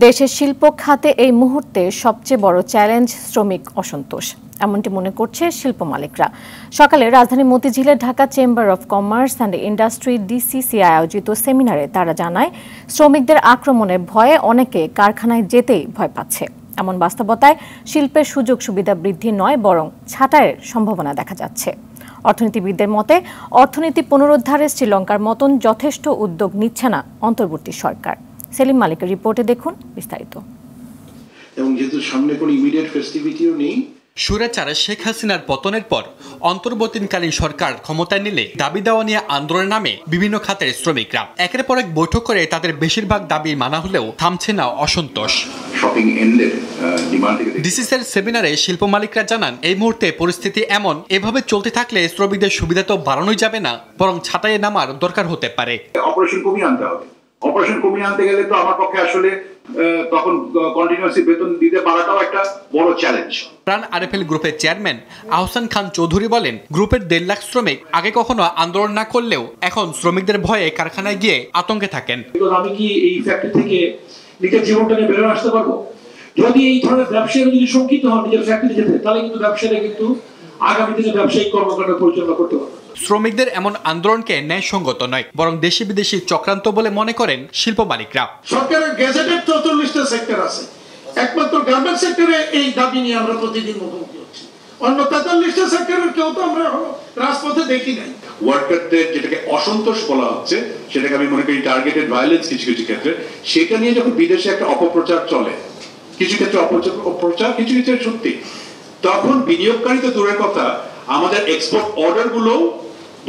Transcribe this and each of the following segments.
দেশের শিল্প খাতে এই মুহূর্তে সবচেয়ে বড় চ্যালেঞ্জ শ্রমিক অসন্তোষ, এমনটি মনে করছে শিল্প মালিকরা। সকালে রাজধানী মতিঝিলে Dhaka chamber of commerce and industry DCCI আয়োজিত সেমিনারে তারা জানায়, শ্রমিকদের আক্রমণের ভয়ে অনেকে কারখানায় যেতেই ভয় পাচ্ছে। এমন বাস্তবতায় শিল্পের সুযোগ সুবিধা বৃদ্ধি নয়, বরং ছাঁটাইয়ের সম্ভাবনা দেখা যাচ্ছে। অর্থনীতিবিদদের মতে, অর্থনীতি পুনরুদ্ধারে শ্রীলঙ্কার মতন যথেষ্ট উদ্যোগ নিচ্ছে না অন্তর্বর্তী সরকার। সেলিম মালিকের রিপোর্টে দেখুন বিস্তারিত। এবং যেহেতু সামনে কোনো ইমিডিয়েট ফেস্টিভিটিও নেই, স্বৈরাচার শেখ হাসিনার পতনের পর অন্তর্বর্তীকালীন সরকার ক্ষমতায় নিলে দাবি দেওয়া নিয়ে আন্দোলনের নামে বিভিন্ন খাতের শ্রমিকরা একের পর এক বৈঠক করে তাদের বেশিরভাগ দাবি মানা হলেও থামছে না অসন্তোষ। ডিসিসির সেমিনারে শিল্প মালিকরা জানান, এই মুহূর্তে পরিস্থিতি এমন, এভাবে চলতে থাকলে শ্রমিকদের সুবিধা তো বাড়ানোই যাবে না, বরং ছাঁটাইয়ে নামার দরকার হতে পারে। অপারেশন কমিয়ে আনতে হবে। অপারেশন কমিয়ে আনতে গেলে তো আমার পক্ষে আসলে তখন কন্টিনিউয়াসলি বেতন দিতে পারাটাও একটা বড় চ্যালেঞ্জ। প্রাণ আরএফএল গ্রুপের চেয়ারম্যান আহসান খান চৌধুরী বলেন, গ্রুপের 1.5 লাখ শ্রমিক আগে কখনো আন্দোলন না করলেও এখন শ্রমিকদের ভয়ে কারখানায় গিয়ে আতঙ্কে থাকেন। আমি কি এই ফ্যাক্টরি থেকে নিজের জীবনটা নিয়ে বেরোয় আসতে পারবো? যদি এই ধরনের ব্যবসায়ীরা যদি শঙ্কিত হন নিজের ফ্যাক্টরি যেতে, তাহলে কিন্তু ব্যবসায়ীরা কিন্তু আগামী দিনে ব্যবসায়িক কর্মকাণ্ড পরিচালনা করতে পারবে। শ্রমিকদের এমন আন্দোলনকে ন্যায়সঙ্গত নয়, বরং দেশি বিদেশি চক্রান্ত বলে মনে করেন শিল্প মালিকরা। সরকারের গেজেটেড 44টা সেক্টর আছে, একমাত্র গার্মেন্টস সেক্টরে এই দাবি নিয়ে আমরা প্রতিদিন মুখোমুখি হচ্ছি। অন্য 43টা সেক্টরের কেউ তো আমরা রাজপথে দেখি নাই। ওয়ার্কারদের যেটাকে অসন্তোষ বলা হচ্ছে, সেটাকে আমি মনে করি টার্গেটেড ভায়োলেন্স কিছু কিছু ক্ষেত্রে। সেটা নিয়ে যখন বিদেশে একটা অপপ্রচার চলে, কিছু ক্ষেত্রে অপপ্রচার, কিছু ক্ষেত্রে সত্যি, তখন বিনিয়োগকারী তো দূরের কথা, আমাদের এক্সপোর্ট অর্ডার গুলো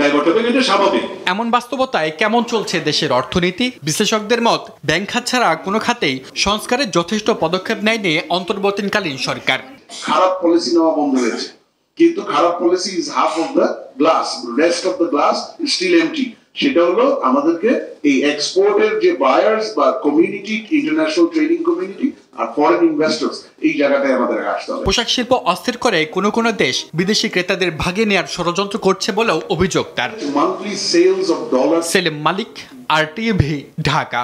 ডাইভার্ট হবে, এটা স্বাভাবিক। এমন বাস্তবতায় কেমন চলছে দেশের অর্থনীতি? বিশ্লেষকদের মত, ব্যাংক খাত ছাড়া কোনো খাতেই সংস্কারের যথেষ্ট পদক্ষেপ নেয়নি অন্তর্বর্তীকালীন সরকার। খারাপ পলিসি নেওয়া বন্ধ হয়েছে, কিন্তু খারাপ policy is half of the glass, rest of the glass is still empty. সেটা হলো আমাদেরকে এই এক্সপোর্টের যে বায়ার্স বা কমিউনিটি, ইন্টারন্যাশনাল ট্রেডিং কমিউনিটি আর ফরেন ইনভেস্টরস, এই জায়গাটায় আমাদের আসতে হবে। পোশাক শিল্প অস্থির করে কোনো কোনো দেশ বিদেশি ক্রেতাদের ভাগে নেওয়ার ষড়যন্ত্র করছে বলেও অভিযোগ তার। Monthly sales of dollar. Salim Malik, RTV, Dhaka.